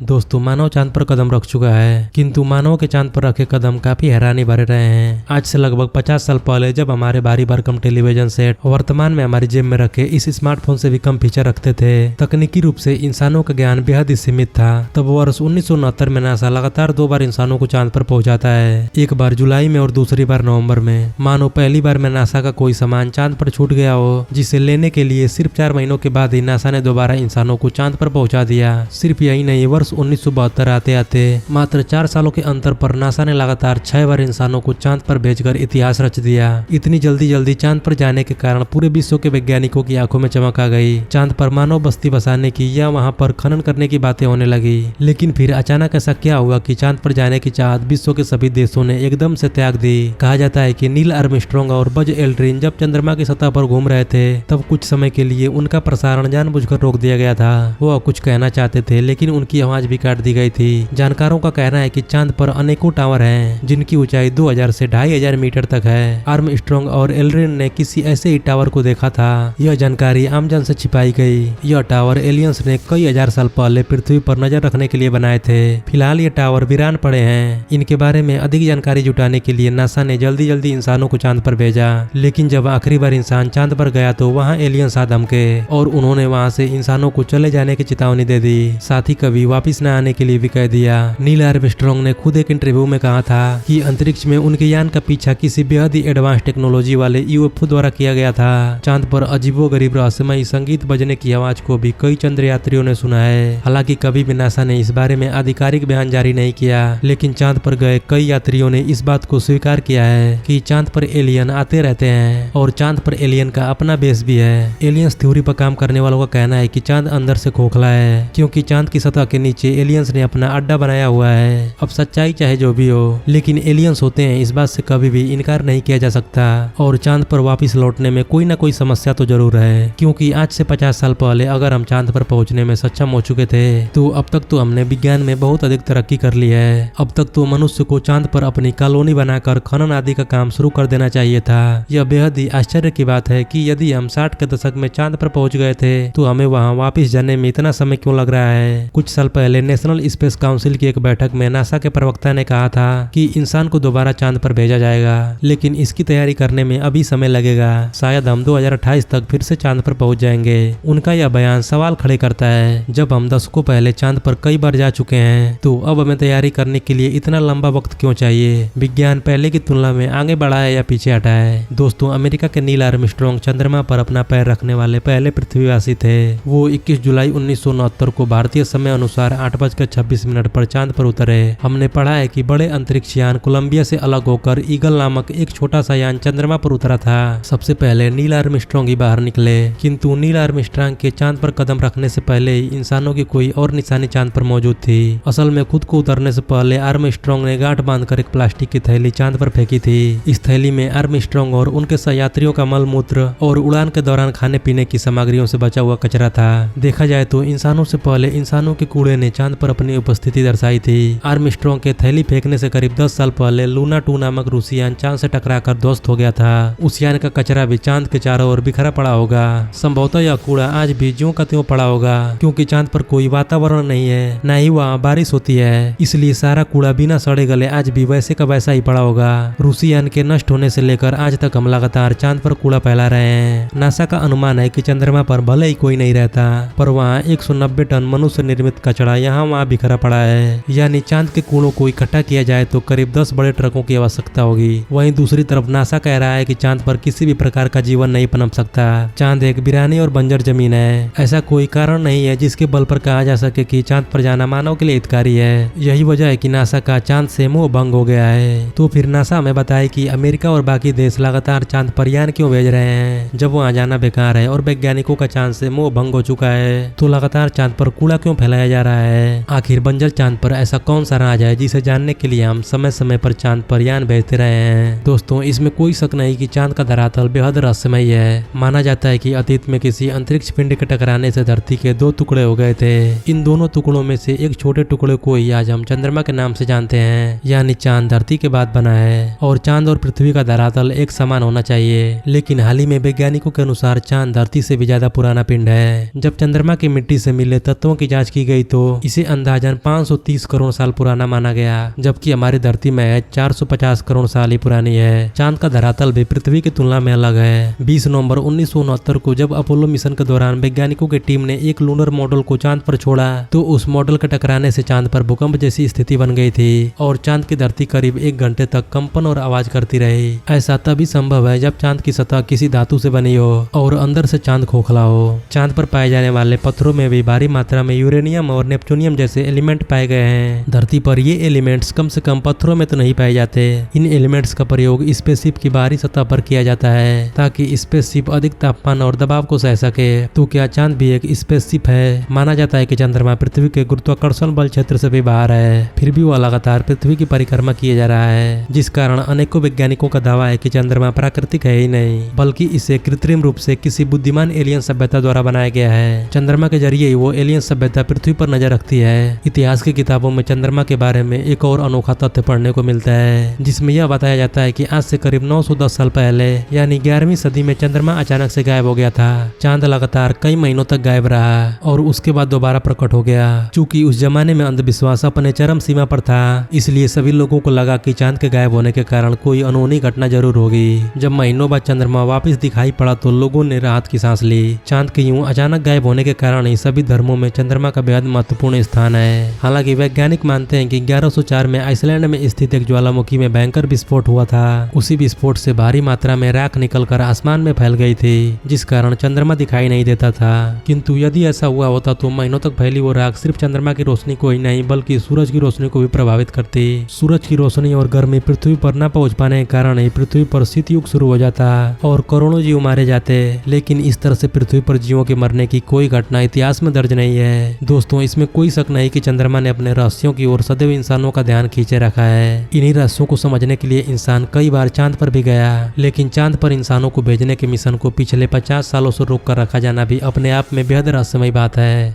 दोस्तों मानव चांद पर कदम रख चुका है, किंतु मानव के चांद पर रखे कदम काफी हैरानी भरे रहे हैं। आज से लगभग 50 साल पहले जब हमारे भारी भरकम टेलीविजन सेट वर्तमान में हमारी जेब में रखे इस स्मार्टफोन से भी कम फीचर रखते थे, तकनीकी रूप से इंसानों का ज्ञान बेहद ही सीमित था। तब वर्ष 1969 में नासा लगातार 2 बार इंसानों को चांद पर पहुंचाता है, एक बार जुलाई में और दूसरी बार नवंबर में। मानो पहली बार में नासा का कोई सामान चांद पर छूट गया हो, जिसे लेने के लिए सिर्फ 4 महीनों के बाद ही नासा ने दोबारा इंसानों को चांद पर पहुंचा दिया। सिर्फ यही नहीं, वर्ष 1972 आते आते मात्र 4 सालों के अंतर पर नासा ने लगातार 6 बार इंसानों को चांद पर भेजकर इतिहास रच दिया। इतनी जल्दी चांद पर जाने के कारण पूरे विश्व के वैज्ञानिकों की आंखों में चमक आ गई। चांद पर मानव बस्ती बसाने की या वहां पर खनन करने की बातें होने लगी। लेकिन फिर अचानक ऐसा क्या हुआ कि चांद पर जाने की चाहत विश्व के सभी देशों ने एकदम से त्याग दी। कहा जाता है कि नील आर्मस्ट्रांग और बज एल्ड्रिन जब चंद्रमा की सतह पर घूम रहे थे, तब कुछ समय के लिए उनका प्रसारण जानबूझकर रोक दिया गया था। वो कुछ कहना चाहते थे, लेकिन उनकी आवाज भी काट दी गई थी। जानकारों का कहना है कि चांद पर अनेकों टावर हैं, जिनकी ऊंचाई 2000 से 2500 मीटर तक है। आर्मस्ट्रांग और एल्ड्रिन ने किसी ऐसे ही टावर को देखा था। यह जानकारी आमजन से छिपाई गई। यह टावर एलियंस ने कई हजार साल पहले पृथ्वी पर नजर रखने के लिए बनाए थे। फिलहाल ये टावर वीरान पड़े हैं। इनके बारे में अधिक जानकारी जुटाने के लिए नासा ने जल्दी इंसानों को चांद पर भेजा। लेकिन जब आखिरी बार इंसान चांद पर गया तो वहाँ एलियंस आ धमके और उन्होंने वहाँ से इंसानों को चले जाने की चेतावनी दे दी। साथ ही कभी वापस न आने के लिए भी कह दिया। नील आर्मस्ट्रांग ने खुद एक इंटरव्यू में कहा था कि अंतरिक्ष में उनके यान का पीछा किसी बेहद ही एडवांस टेक्नोलॉजी वाले यूएफओ द्वारा किया गया था। चांद पर अजीबोगरीब रहस्यमयी संगीत बजने की आवाज को भी कई चंद्र यात्रियों ने सुना है। हालांकि कभी भी नासा ने इस बारे में आधिकारिक बयान जारी नहीं किया, लेकिन चांद पर गए कई यात्रियों ने इस बात को स्वीकार किया है कि चांद पर एलियन आते रहते हैं और चांद पर एलियन का अपना बेस भी है। एलियंस थ्योरी पर काम करने वालों का कहना है कि चांद अंदर से खोखला है, क्योंकि चांद की सतह के नीचे एलियंस ने अपना अड्डा बनाया हुआ है। अब सच्चाई चाहे जो भी हो, लेकिन एलियंस होते हैं, इस बात से कभी भी इनकार नहीं किया जा सकता। और चांद पर वापस लौटने में कोई ना कोई समस्या तो जरूर है, क्योंकि आज से 50 साल पहले अगर हम चांद पर पहुंचने में सक्षम हो चुके थे, तो अब तक तो हमने विज्ञान में बहुत अधिक तरक्की कर ली है। अब तक तो मनुष्य को चांद पर अपनी कॉलोनी बनाकर खनन आदि का काम शुरू कर देना चाहिए था। यह बेहद ही आश्चर्य की बात है कि यदि हम 60 के दशक में चांद पर पहुंच गए थे, तो हमें वहां वापस जाने में इतना समय क्यों लग रहा है। कुछ साल पहले नेशनल स्पेस काउंसिल की एक बैठक में नासा के प्रवक्ता ने कहा था कि इंसान को दोबारा चांद पर भेजा जाएगा, लेकिन इसकी तैयारी करने में अभी समय लगेगा। शायद हम 2028 तक फिर से चांद पर पहुंच जाएंगे। उनका यह बयान सवाल खड़े करता है, जब हम दशकों पहले चांद पर कई बार जा चुके हैं, तो अब हमें तैयारी करने के लिए इतना लंबा वक्त क्यों चाहिए। विज्ञान पहले की तुलना में आगे बढ़ा है या पीछे हटा है। दोस्तों, अमेरिका के नील आर्मस्ट्रांग चंद्रमा पर अपना पैर रखने वाले पहले पृथ्वीवासी थे। वो 21 जुलाई 1969 को भारतीय समय अनुसार 8:26 पर चांद पर उतरे। हमने पढ़ा है कि बड़े अंतरिक्ष यान कोलंबिया से अलग होकर ईगल नामक एक छोटा सा यान चंद्रमा पर उतरा था। सबसे पहले नील आर्मस्ट्रांग ही बाहर निकले, किंतु नील आर्मस्ट्रांग के चांद पर कदम रखने से पहले ही इंसानों की कोई और निशानी चांद पर मौजूद थी। असल में खुद को उतरने से पहले आर्मस्ट्रांग ने गांठ बांधकर एक प्लास्टिक की थैली चांद पर फेंकी थी। इस थैली में आर्मस्ट्रांग और उनके सहयात्रियों का मल मूत्र और उड़ान के दौरान खाने पीने की सामग्रियों से बचा हुआ कचरा था। देखा जाए तो इंसानों से पहले इंसानों के कूड़े ने चांद पर अपनी उपस्थिति दर्शाई थी। आर्मस्ट्रांग के थैली फेंकने से करीब 10 साल पहले लूना 2 नामक रूसी यान चांद से टकराकर ध्वस्त हो गया था। उस यान का कचरा भी चांद के चारों ओर बिखरा पड़ा होगा। संभवतः यह कूड़ा आज भी ज्यों का त्यों पड़ा होगा, क्योंकि चांद पर कोई वातावरण नहीं है, न ही वहाँ बारिश होती है, इसलिए सारा कूड़ा बिना सड़े गले आज भी वैसे का वैसा ही पड़ा होगा। रूसी यान के नष्ट होने से लेकर आज तक हम लगातार चांद पर कूड़ा फैला रहे हैं। नासा का अनुमान है कि चंद्रमा पर भले ही कोई नहीं रहता, पर वहाँ 190 टन मनुष्य निर्मित कचरा यहाँ वहाँ बिखरा पड़ा है। यानी चांद के कूड़ों को इकट्ठा किया जाए तो करीब 10 बड़े ट्रकों की आवश्यकता होगी। वहीं दूसरी तरफ नासा कह रहा है कि चांद पर किसी भी प्रकार का जीवन नहीं पनप सकता। चांद एक वीरानी और बंजर जमीन है। ऐसा कोई कारण नहीं है जिसके बल पर कहा जा सके कि चांद पर जाना मानव के लिए हितकारी है। यही वजह है कि नासा का चांद से मोह भंग हो गया है। तो फिर नासा हमें बताए कि अमेरिका और बाकी देश लगातार चांद पर यान क्यों भेज रहे हैं, जब वहाँ जाना बेकार है और वैज्ञानिकों का चांद से मोह भंग हो चुका है। तो लगातार चांद पर कूड़ा क्यों फैलाया जा रहा है। आखिर बंजर चांद पर ऐसा कौन सा राज है जिसे जानने के लिए हम समय समय पर चांद पर यान भेजते रहे हैं। दोस्तों, इसमें कोई शक नहीं कि चांद का धरातल बेहद रहस्यमयी है। माना जाता है कि अतीत में किसी अंतरिक्ष पिंड के टकराने से धरती के 2 टुकड़े हो गए थे। इन दोनों टुकड़ों में से एक छोटे टुकड़े को ही आज हम चंद्रमा के नाम से जानते हैं। यानी चांद धरती के बाद बना है और चांद और पृथ्वी का धरातल एक समान होना चाहिए। लेकिन हाल ही में वैज्ञानिकों के अनुसार चांद धरती से भी ज्यादा पुराना पिंड है। जब चंद्रमा की मिट्टी से मिले तत्वों की जांच की गई तो इसे अंदाजन 530 करोड़ साल पुराना माना गया, जबकि हमारी धरती महज 450 करोड़ साल ही पुरानी है। चांद का धरातल भी पृथ्वी की तुलना में अलग है। 20 नवंबर 1969 को जब अपोलो मिशन के दौरान वैज्ञानिकों की टीम ने एक लूनर मॉडल को चांद पर छोड़ा तो उस मॉडल के टकराने से चांद पर भूकंप जैसी स्थिति बन गई थी और चांद की धरती करीब 1 घंटे तक कंपन और आवाज करती रही। ऐसा तभी संभव है जब चांद की सतह किसी धातु से बनी हो और अंदर से चांद खोखला हो। चांद पर पाए जाने वाले पत्थरों में भी भारी मात्रा में यूरेनियम और नेपच्यूनियम जैसे एलिमेंट पाए गए हैं। धरती पर ये एलिमेंट्स कम से कम पत्थरों में तो नहीं पाए जाते। इन एलिमेंट्स का प्रयोग स्पेसशिप की बाहरी सतह पर किया जाता है ताकि स्पेसशिप अधिक तापमान और दबाव को सह सके। तो क्या चांद भी एक स्पेसशिप है? माना जाता है कि चंद्रमा पृथ्वी के गुरुत्वाकर्षण बल क्षेत्र से भी बाहर है, फिर भी वह लगातार पृथ्वी की परिक्रमा किए जा रहा है, जिस कारण अनेकों वैज्ञानिकों का दावा है कि चंद्रमा प्राकृतिक है ही नहीं बल्कि इसे कृत्रिम रूप से किसी बुद्धिमान एलियन सभ्यता द्वारा बनाया गया है। चंद्रमा के जरिए ही वो एलियन सभ्यता पृथ्वी पर नजर रखती है। इतिहास की किताबों में चंद्रमा के बारे में एक और अनोखा तथ्य पढ़ने को मिलता है, जिसमें यह बताया जाता है कि आज से करीब 910 साल पहले यानी 11वीं सदी में चंद्रमा अचानक से गायब हो गया था। चांद लगातार कई महीनों तक गायब रहा और उसके बाद दोबारा प्रकट हो गया। चूंकि उस जमाने में अंधविश्वास अपने चरम सीमा पर था, इसलिए सभी लोगों को लगा कि चांद के गायब होने के कारण कोई अनहोनी घटना जरूर होगी। जब महीनों बाद चंद्रमा वापस दिखाई पड़ा तो लोगों ने राहत की सांस ली। चांद के यूं अचानक गायब होने के कारण ही सभी धर्मों में चंद्रमा का बेहद महत्वपूर्ण स्थान है। हालांकि वैज्ञानिक मानते हैं कि 1104 में आइसलैंड में स्थित एक ज्वालामुखी में भयंकर विस्फोट हुआ था। उसी विस्फोट से भारी मात्रा में राख निकलकर आसमान में फैल गई थी, जिस कारण चंद्रमा दिखाई नहीं देता था। किंतु यदि ऐसा हुआ होता तो महीनों तक फैली वो राख सिर्फ चंद्रमा की रोशनी को ही नहीं बल्कि सूरज की रोशनी को भी प्रभावित करती। सूरज की रोशनी और गर्मी पृथ्वी पर न पहुंच पाने के कारण ही पृथ्वी पर शीत युग शुरू हो जाता और करोड़ों जीव मारे जाते। लेकिन इस तरह से पृथ्वी पर जीवों के मरने की कोई घटना इतिहास में दर्ज नहीं है। दोस्तों, इसमें कोई शक नहीं कि चंद्रमा ने अपने रहस्यों की ओर सदैव इंसानों का ध्यान खींचे रखा है। इन्हीं रहस्यों को समझने के लिए इंसान कई बार चांद पर भी गया, लेकिन चांद पर इंसानों को भेजने के मिशन को पिछले 50 सालों से रोक कर रखा जाना भी अपने आप में बेहद रहस्यमय बात है।